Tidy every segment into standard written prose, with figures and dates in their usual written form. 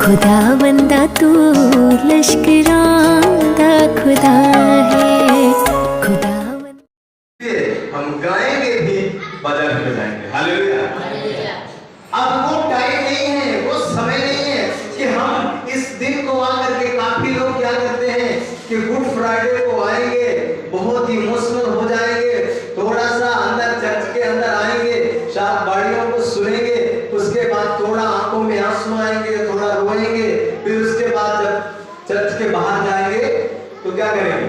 खुदा बंदा तू लश्करांदा खुदा है, खुदा हम गाएंगे भी, बजा भी बजाएंगे। हालेलुया। अब वो टाइम नहीं है, वो समय नहीं है कि हम इस दिन को आकर के, काफी लोग क्या करते हैं कि गुड फ्राइडे को आएंगे, बहुत ही इमोशनल हो जाएंगे, थोड़ा सा अंदर चर्च के अंदर आएंगे, शायद बाड़ियों को सुनेंगे, उसके बाद थोड़ा आंखों में आंसू आएंगे, थोड़ा रोएंगे, फिर उसके बाद जब चर्च के बाहर जाएंगे तो क्या करेंगे?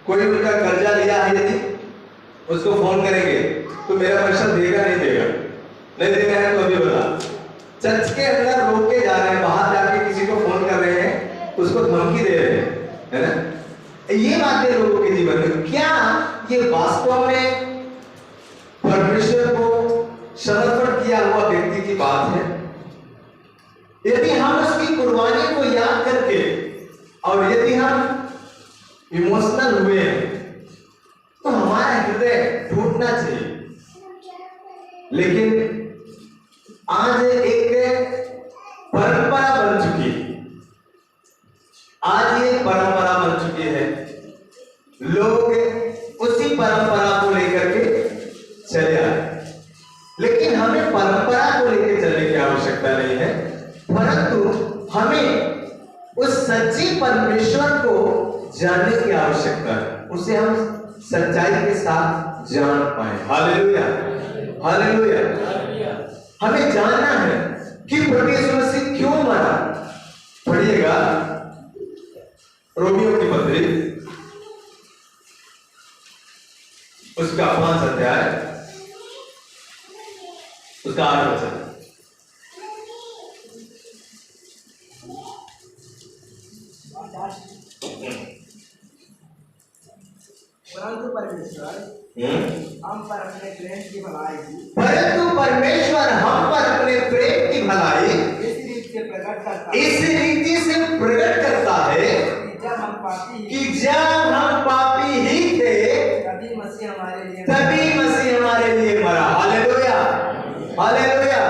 कोई उनका कर्जा लिया है यदि उसको फोन करेंगे तो मेरा पैसा देगा नहीं देगा, नहीं देना है तो अभी बता। चर्च के अंदर रोक के जा रहे हैं, बाहर जाके किसी को फोन कर रहे हैं, उसको धमकी दे रहे हैं, है ना? ये बातें लोगों के जीवन में, क्या ये वास्तव में परमेश्वर को समर्पण किया हुआ व्यक्ति की बात है? यदि हम उसकी कुर्बानी को याद करके और यदि हम इमोशनल हुए तो हमारा हृदय टूटना चाहिए। लेकिन आज एक परंपरा बन चुकी है, आज ये परंपरा बन चुकी है, लोग उसी परंपरा को लेकर के चले आए। लेकिन हमें परंपरा को लेकर चलने की आवश्यकता नहीं है, परंतु हमें उस सच्चे परमेश्वर को जानने की आवश्यकता है, उसे हम सच्चाई के साथ जान पाए। Hallelujah, hallelujah. हमें जानना है कि प्रभु यीशु मसीह क्यों मरा। पढ़िएगा रोमियो की पत्री, उसका 5 अध्याय, उसका 8 वचन। परंतु परमेश्वर हम पर अपने प्रेम की भलाई इस रीति से प्रकट करता है कि जब हम पापी ही थे तभी मसीह हमारे लिए मरा। Hallelujah, hallelujah.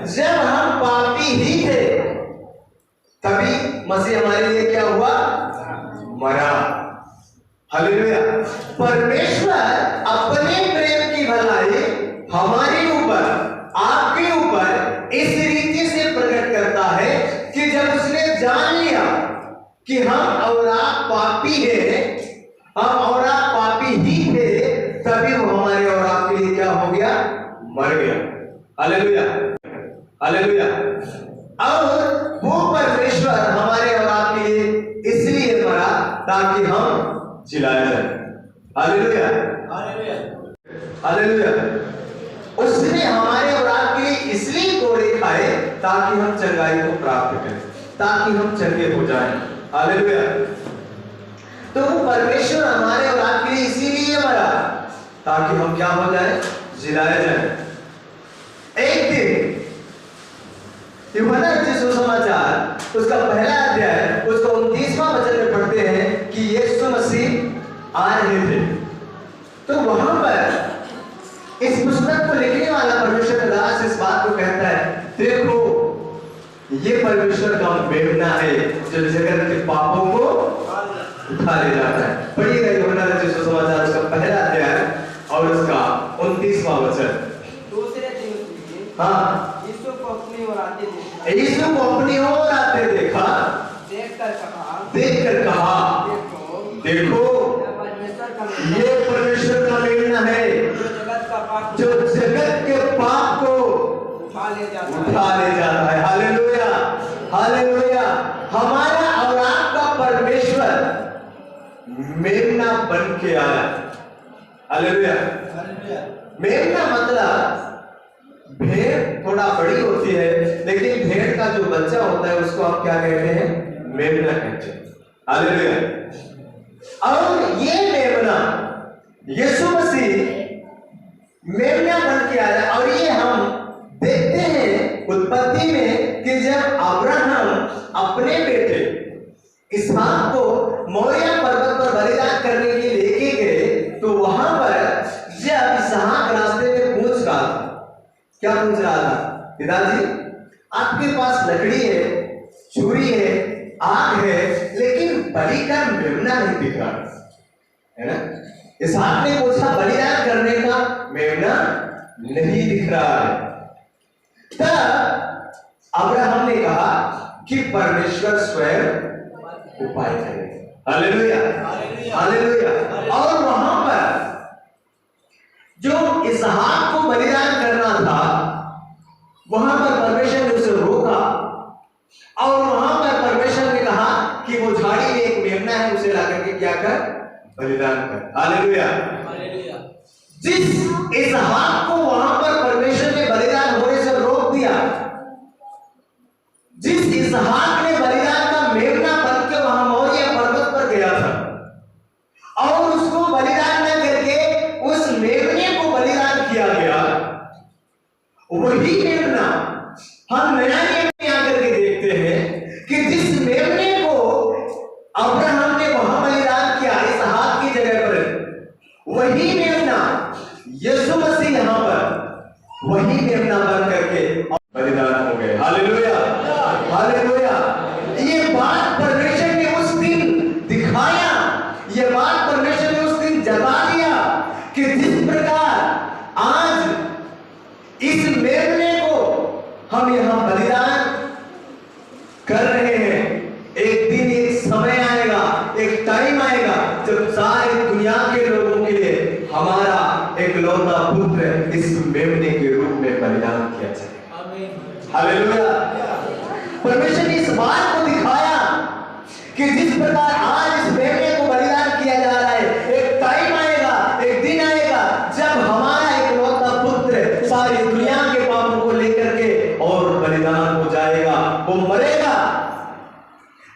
जब हम पापी ही थे तभी मसीह हमारे लिए क्या हुआ? मरा। हालेलुया। परमेश्वर अपने प्रेम की भलाई हमारे ऊपर, आपके ऊपर इस रीति से प्रकट करता है कि जब उसने जान लिया कि हम और आप पापी हैं, हम और आप पापी ही थे, तभी वो हमारे और आपके लिए क्या हो गया? मर गया। Hallelujah, hallelujah. और वो परमेश्वर हमारे और आपके लिए इसलिए मरा ताकि हम जिलाया जाए। Hallelujah, hallelujah, hallelujah. उसने हमारे और आपके लिए इसलिए कोड़े खाए ताकि हम चंगाई को प्राप्त करें, ताकि हम चंगे हो जाएं। हालेलुया। तो वो परमेश्वर हमारे और आपके लिए इसीलिए मरा ताकि हम क्या हो जाए? जिलाया जाए। एक दिन यूहन्ना रचित सुसमाचार उसका पहला अध्याय उसका 29वां वचन में पढ़ते हैं कि यीशु मसीह आ रहे थे। तो वहां पर इस पुस्तक को लिखने वाला परमेश्वर का दास इस बात को कहता है, देखो ये परमेश्वर का मेमना है जो जगत के पापों को उठा ले जाता है। पढ़िएगा यूहन्ना रचित सुसमाचार उसका पहला अध्याय और उसका 29वां वचन। दूसरे दिन हाँ, यीशु को अपनी ओर आते देखा, यीशु को अपनी ओर आते देखा, देखकर कहा देखो ये परमेश्वर का मेमना है जो जगत के पाप को उठा ले जाता है। Hallelujah, hallelujah. हमारा और आपका परमेश्वर मेमना बन के आया। हालेलुया। मेमना मतलब भेड़ थोड़ा बड़ी होती है, लेकिन भेड़ का जो बच्चा होता है उसको आप क्या कहते हैं? मेमना कहते हैं। हालेलुया। और ये मेमना यीशु मसीह मेमना बन के आया। और ये हम देखते हैं उत्पत्ति में कि जब अब्राहम अपने बेटे इसहाक को मोरिया पर्वत पर बलिदान करने के लिए लेके गए, तो वहां पर जब इसहाक रास्ते में पूछ रहा था, क्या पूछ रहा था? पिताजी आपके पास लकड़ी है, छुरी है, आग है, लेकिन बलि का मेमना नहीं दिख रहा है ना। इसहाक ने पूछा बलिदान करने का मेमना नहीं दिख रहा है। तब अब्राहम ने कहा कि परमेश्वर स्वयं उपाय करेगा। Hallelujah, hallelujah. और वहां पर जो इसहाक को बलिदान करना था, वहां पर परमेश्वर ने उसे रोका और वहां पर परमेश्वर ने कहा कि वो झाड़ी में एक मेमना है, उसे ला करके क्या कर, बलिदान कर। हालेलुया। जिस इसहाक को वहां पर परमेश्वर ने बलिदान होने से रोक दिया, जिस इसहाक ने बलिदान का मेमना बन के वहां मोरिया पर्वत पर गया था और उसको बलिदान न करके उस मेमने को बलिदान किया गया, वही मेमना हम नया नियम में आकर के देखते हैं कि जिस मेमने को अब्राहम ने वहां बलिदान किया इसहाक की जगह पर, वही मेमना यीशु मसीह यहां पर वही मेमना बन करके बलिदान हो गए। Hallelujah, hallelujah. ये बात परमेश्वर ने उस दिन दिखाया, ये बात परमेश्वर ने उस दिन जता दिया कि जिस प्रकार आज इस मेमने को हम यहां बलिदान कर रहे हैं, एक दिन एक समय आएगा, एक टाइम आएगा जब सारी दुनिया के लोगों के लिए हमारा एकलौता पुत्र इस मेमने के रूप में बलिदान किया जाएगा। हालेलुया। परमेश्वर ने इस बात को दिखाया कि जिस प्रकार आज इस मेमने को बलिदान किया जा रहा है, एक टाइम आएगा, एक दिन आएगा जब हमारा एकलौता पुत्र सारी दुनिया के पापों को लेकर के और बलिदान हो जाएगा, वो मरेगा।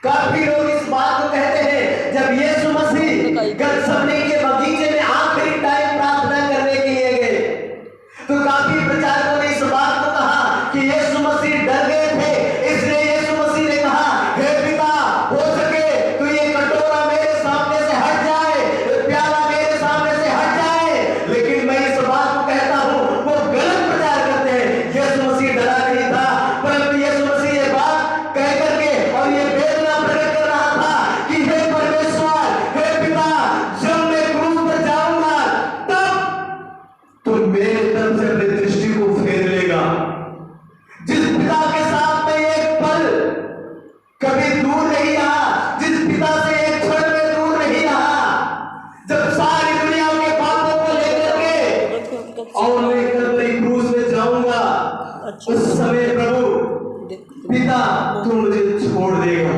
काफी लोग इस बात को कहते हैं जब यीशु मसीह गतसमनी के बगीचे में आखिरी टाइम प्रार्थना करने के लिए गए, तो काफी प्रचारकों ने इस बात को कहा कि यीशु मसीह डर गए थे, इसलिए यीशु मसीह ने कहा, हे पिता, हो सके तो ये कटोरा मेरे सामने से हट जाए, प्याला मेरे सामने से हट जाए। लेकिन मैं इस बात को कहता हूं, वो गलत प्रचार करते हैं। यीशु मसीह डरा नहीं था, परंतु यीशु मसीह ये बात कह करके और ये वेदना प्रकट कर रहा था कि हे परमेश्वर, हे पिता, जब मैं क्रूस पर जाऊंगा तब तुम मेरे तरफ से अपनी दृष्टि को फेर लेगा। जिस पिता के साथ मैं एक पल कभी दूर नहीं रहा, जिस पिता से एक क्षण में दूर नहीं रहा, जब सारी दुनिया के पापों को लेकर के और मैं कल्वरी क्रूस में जाऊंगा, उस समय प्रभु पिता तू मुझे छोड़ देगा।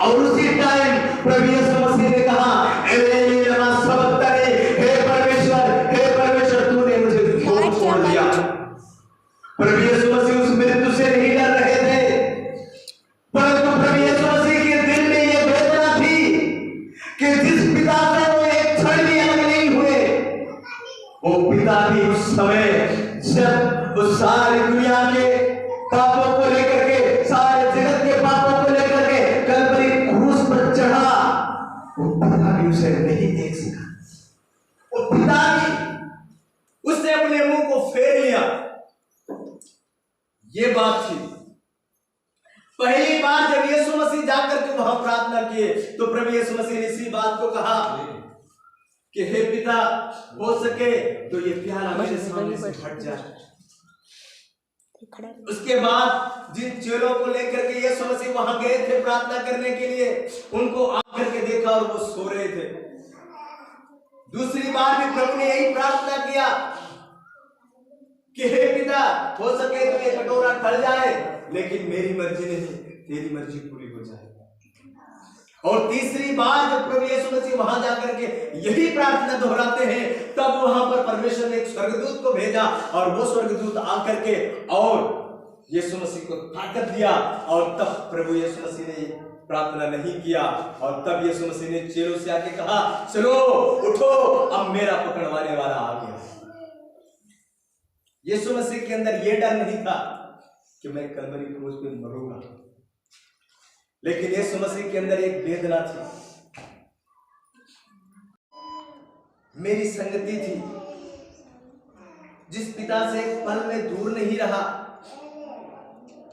और उसी टाइम प्रभु यीशु मसीह ने कहा, एली लमा सबक्तनी, हे परमेश्वर तूने मुझे क्यों छोड़ दिया। प्रभु यीशु मसीह उस मृत्यु से नहीं डर रहे थे, परंतु प्रभु यीशु मसीह के दिल में यह वेदना थी कि जिस पिता से वो एक क्षण भी अलग नहीं हुए, वो पिता भी उस समय जब वो सारी दुनिया के पापों को लेकर के, सारे जगत के पापों को लेकर के कल्वरी क्रूस पर चढ़ा, वो पिता भी उसे नहीं देख सका। वो पिता भी उसने अपने मुंह को फेर लिया। ये बात थी पहली बार जब यीशु मसीह जाकर के वहां प्रार्थना किए, तो प्रभु यीशु मसीह ने इसी बात को कहा कि हे पिता, हो सके तो ये प्याला मेरे सामने से हट जाए। उसके बाद जिन चेलों को लेकर के यीशु मसीह वहां गए थे प्रार्थना करने के लिए, उनको आकर के देखा और वो सो रहे थे। दूसरी बार भी प्रभु ने यही प्रार्थना किया कि हे पिता, हो सके तो ये कटोरा टल जाए, लेकिन मेरी मर्जी नहीं, तेरी मर्जी पूरी हो जाए। और तीसरी बार जब प्रभु यीशु मसीह वहां जाकर के यही प्रार्थना दोहराते हैं, तब वहां पर परमेश्वर ने एक स्वर्गदूत को भेजा और वो स्वर्गदूत आकर के और यीशु मसीह को ताकत दिया। और तब प्रभु यीशु मसीह ने प्रार्थना नहीं किया, और तब यीशु मसीह ने चेलों से आके कहा, चलो उठो, अब मेरा पकड़वाने वाला आ गया। यीशु मसीह के अंदर यह डर नहीं था कि मैं कल्वरी क्रूस पे मरूंगा, लेकिन यीशु मसीह के अंदर एक वेदना थी, मेरी संगति थी। जिस पिता से एक पल में दूर नहीं रहा,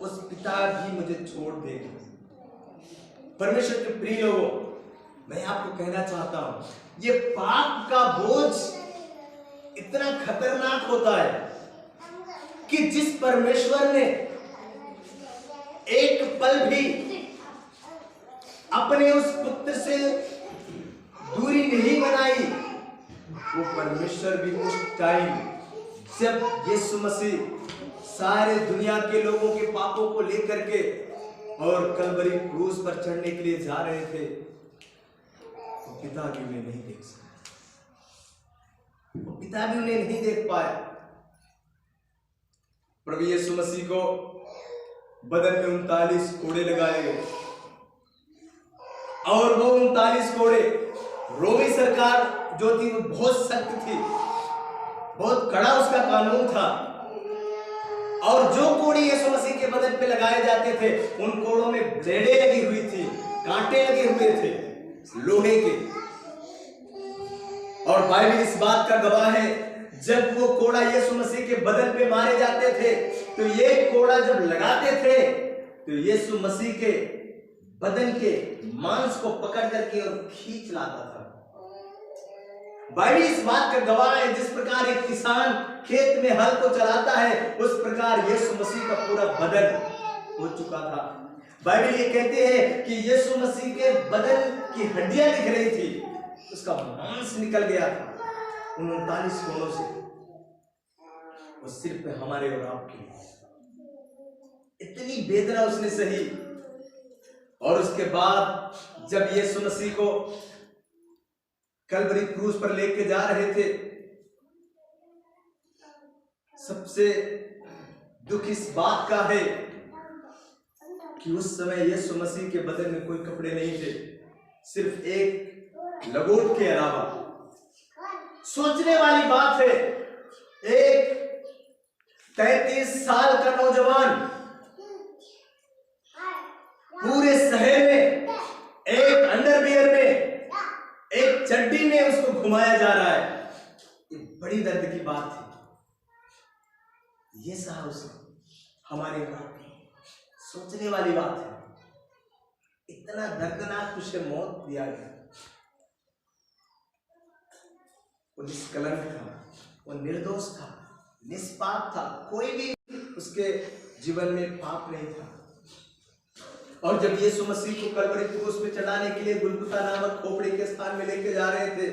उस पिता भी मुझे छोड़ देगा। परमेश्वर के प्रिय लोगों, मैं आपको कहना चाहता हूं, ये पाप का बोझ इतना खतरनाक होता है कि जिस परमेश्वर ने एक पल भी अपने उस पुत्र से दूरी नहीं बनाई, वो परमेश्वर भी उस टाइम जब यीशु मसीह सारे दुनिया के लोगों के पापों को लेकर के और कलवरी क्रूस पर चढ़ने के लिए जा रहे थे, तो पिता भी उन्हें नहीं देख सका, वो पिता भी उन्हें नहीं देख पाया। प्रभु यीशु मसीह को बदन में 39 कोड़े लगाए गए और वो 39 कोड़े, रोमी सरकार जो थी वो बहुत सख्त थी, बहुत कड़ा उसका कानून था, और जो कोड़े यीशु मसीह के बदन पे लगाए जाते थे उन कोड़ों में ब्लेडें लगी हुई थी, कांटे लगे हुए थे लोहे के। और बाइबल इस बात का गवाह है, जब वो कोड़ा यीशु मसीह के बदन पे मारे जाते थे तो ये कोड़ा जब लगाते थे तो यीशु मसीह के बदन के मांस को पकड़ करके और खींच लाता था। बाइबल इस बात का गवाह है, जिस प्रकार एक किसान खेत में हल को चलाता है उस प्रकार यीशु मसीह का पूरा बदन हो चुका था। बाइबल ये कहते हैं कि यीशु मसीह के बदन की हड्डियां दिख रही थी, उसका मांस निकल गया था उन 39 कोड़ों से। वो सिर्फ हमारे और आपके लिए इतनी वेदना उसने सही। और उसके बाद जब यीशु मसीह को कलवरी क्रूस पर लेके जा रहे थे, सबसे दुख इस बात का है कि उस समय यीशु मसीह के बदन में कोई कपड़े नहीं थे, सिर्फ एक लंगोट के अलावा। सोचने वाली बात है, एक 33 साल का नौजवान पूरे शहर में एक अंडरवियर में, एक चड्डी में उसको घुमाया जा रहा है। ये बड़ी दर्द की बात थी। ये सहा उसने हमारे बात सोचने वाली बात है। इतना दर्दनाक उसे मौत दिया गया। वो निष्कलंक था, वो निर्दोष था, निष्पाप था, कोई भी उसके जीवन में पाप नहीं था। और जब यीशु मसीह को कलवरी क्रूस पे चढ़ाने के लिए गुलगुता नामक खोपड़ी के स्थान में लेके जा रहे थे,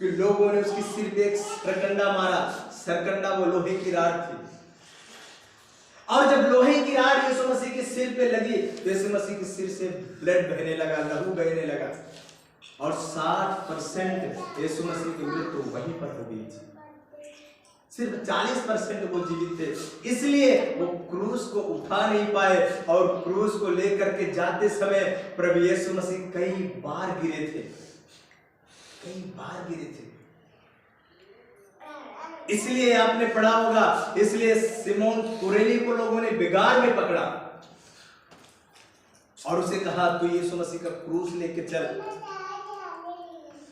कि लोगों ने उसकी सिर पे एक सरकंडा मारा। सरकंडा वो लोहे की राड थी, और जब लोहे की राड यीशु मसीह के सिर पे लगी तो यीशु मसीह के सिर से ब्लड बहने लगा, लहू बहने लगा, और 60% यीशु मसीह की मृत्यु वहीं पर हो गई थी। सिर्फ 40% वो जीवित थे, इसलिए वो क्रूस को उठा नहीं पाए। और क्रूस को लेकर के जाते समय प्रभु यीशु मसीह कई बार गिरे थे, कई बार गिरे थे। इसलिए आपने पढ़ा होगा, इसलिए सिमोन कुरेनी को लोगों ने बिगाड़ में पकड़ा और उसे कहा तू यीशु मसीह का क्रूस लेके चल,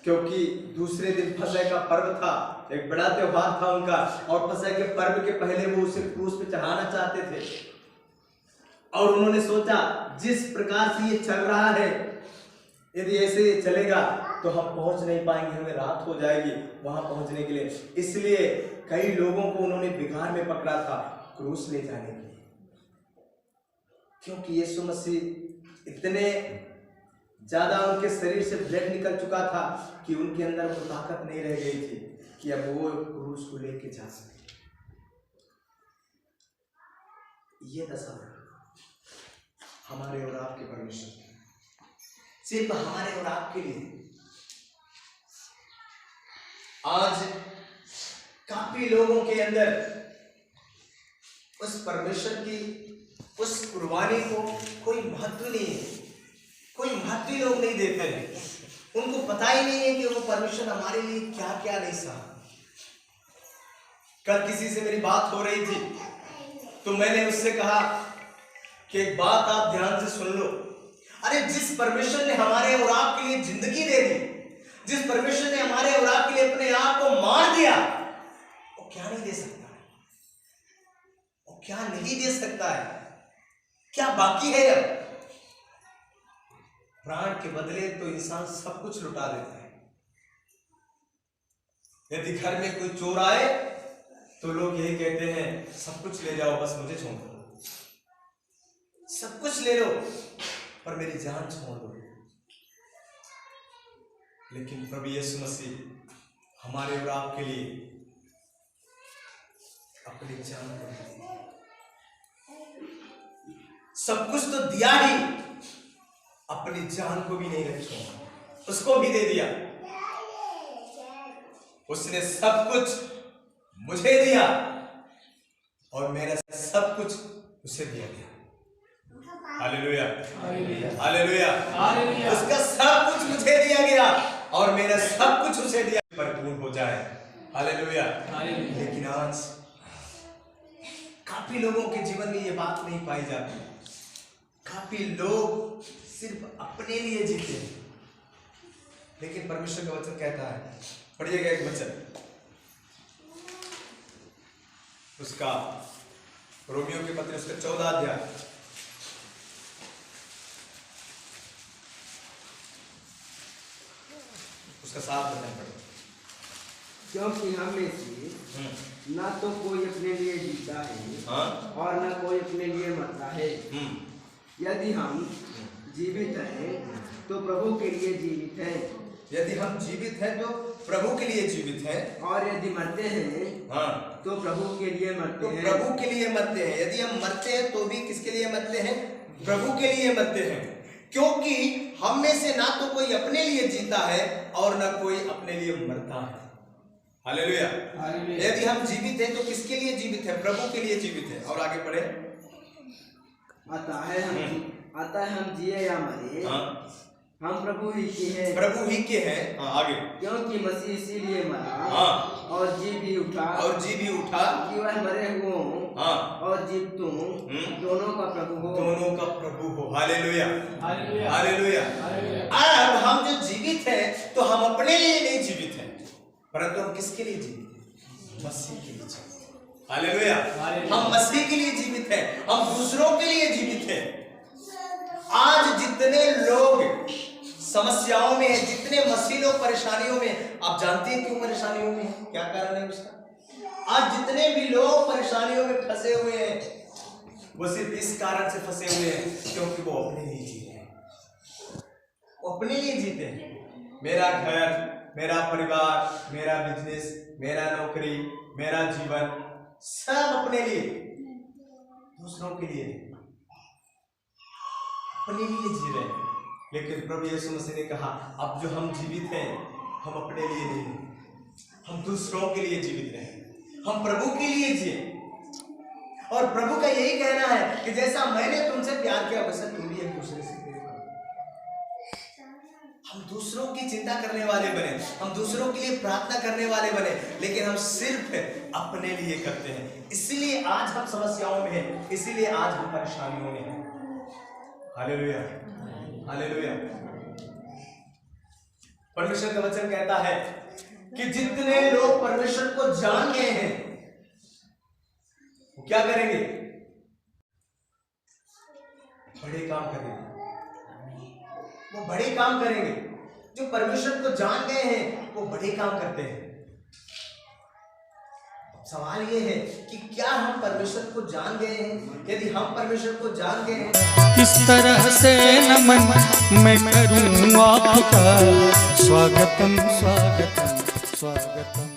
क्योंकि दूसरे दिन फसह का पर्व था, एक बड़ा त्योहार था उनका, और फसह के पर्व के पहले वो उसे क्रूस पे चढ़ाना चाहते थे। और उन्होंने सोचा जिस प्रकार से ये चल रहा है, यदि ऐसे चलेगा तो हम पहुंच नहीं पाएंगे, हमें रात हो जाएगी वहां पहुंचने के लिए। इसलिए कई लोगों को उन्होंने बिगाड़ में पकड़ा था क्रूस ले जाने के लिए, क्योंकि यीशु मसीह इतने ज्यादा उनके शरीर से ब्लड निकल चुका था कि उनके अंदर वो ताकत नहीं रह गई थी कि अब वो क्रूस को लेके जा सके। ये दशा हमारे और आपके परमेश्वर की, सिर्फ हमारे और आपके लिए। आज काफी लोगों के अंदर उस परमेश्वर की उस कुर्बानी को कोई महत्व नहीं है, कोई महत्व ही लोग नहीं देते हैं। उनको पता ही नहीं है कि वो परमेश्वर हमारे लिए क्या क्या नहीं सहा। कल किसी से मेरी बात हो रही थी तो मैंने उससे कहा कि एक बात आप ध्यान से सुन लो। अरे जिस परमेश्वर ने हमारे और आपके लिए जिंदगी दे दी, जिस परमेश्वर ने हमारे और आपके लिए अपने आप को मार दिया, वो क्या नहीं दे सकता है? वो क्या नहीं दे सकता है? क्या बाकी है अब? प्राण के बदले तो इंसान सब कुछ लुटा देता है। यदि घर में कोई चोर आए तो लोग यही कहते हैं, सब कुछ ले जाओ, बस मुझे छोड़ दो। सब कुछ ले लो पर मेरी जान छोड़ दो। लेकिन प्रभु यीशु मसीह हमारे और आपके लिए अपनी जान को दे दी। सब कुछ तो दिया ही, अपनी जान को भी नहीं रखा, उसको भी दे दिया। उसने सब कुछ मुझे दिया और मेरा सब कुछ उसे दिया गया। Hallelujah, hallelujah, hallelujah. उसका सब कुछ मुझे दिया गया और मेरा सब कुछ उसे दिया, भरपूर हो जाए। हालेलुया। लेकिन आज काफी लोगों के जीवन में ये बात नहीं पाई जाती। काफी लोग सिर्फ अपने लिए जीते हैं। लेकिन परमेश्वर का वचन कहता है, पढ़िएगा एक वचन उसका, रोमियो के पत्र उसका 14 अध्याय, उसका 7 वचन पढ़ो। क्योंकि हम में से न तो कोई अपने लिए जीता है और न कोई अपने लिए मरता है। यदि हम जीवित हैं तो प्रभु के लिए जीवित हैं। यदि हम जीवित हैं तो प्रभु के लिए जीवित हैं, और यदि मरते हैं तो प्रभु के लिए मरते हैं। प्रभु के लिए मरते हैं। यदि हम मरते हैं तो भी किसके लिए मरते हैं? प्रभु के लिए मरते हैं। क्योंकि हम में से ना तो कोई अपने लिए जीता है और ना कोई अपने लिए मरता है। हालेलुया। यदि हम जीवित हैं तो किसके लिए जीवित है? प्रभु के लिए जीवित है। और आगे पढ़े। अतः हम जिए या मरे हम प्रभु ही के हैं। प्रभु ही के हैं। आगे। क्योंकि मसीह इसीलिए मरा और जी भी उठा कि वह मरे हुओं और जीवितों दोनों का प्रभु हो। दोनों का प्रभु हो। Hallelujah, hallelujah. अब हम जो जीवित हैं तो हम अपने लिए नहीं जीवित हैं, परंतु हम किसके लिए जीवित हैं? मसीह के लिए जीवित हैं। हालेलुया। हम मसीह के लिए जीवित हैं, हम दूसरों के लिए जीवित हैं। आज जितने लोग समस्याओं में हैं, जितने मसीह लोग परेशानियों में, आप जानते हैं क्यों परेशानियों में हैं? क्या कारण है उसका? आज जितने भी लोग परेशानियों में फंसे हुए हैं वो सिर्फ इस कारण से फंसे हुए हैं क्योंकि वो अपने लिए जी रहे हैं। वो अपने लिए जीते हैं। मेरा घर, मेरा परिवार, मेरा बिजनेस, मेरा नौकरी, मेरा जीवन, सब अपने लिए, दूसरों के लिए, अपने लिए जी रहे हैं। लेकिन प्रभु यीशु मसीह ने कहा, अब जो हम जीवित हैं हम अपने लिए नहीं, हम दूसरों के लिए जीवित रहे, हम प्रभु के लिए जिए। और प्रभु का यही कहना है कि जैसा मैंने तुमसे प्यार किया वैसा तुम भी एक दूसरे से प्यार करो। हम दूसरों की चिंता करने वाले बने, हम दूसरों के लिए प्रार्थना करने वाले बने, लेकिन हम सिर्फ अपने लिए करते हैं। इसीलिए आज हम समस्याओं में हैं, इसीलिए आज हम परेशानियों में हैं। Hallelujah, hallelujah. परमेश्वर का वचन कहता है कि जितने लोग परमेश्वर को जान गए हैं वो क्या करेंगे? बड़े काम करेंगे। वो बड़े काम करेंगे। जो परमेश्वर को जान गए हैं वो बड़े काम करते हैं। सवाल ये है कि क्या हम परमेश्वर को जान गए हैं? यदि हम परमेश्वर को जान गए हैं, किस तरह से नमन मैं करूं आपका। स्वागतम स्वागतम स्वागतम।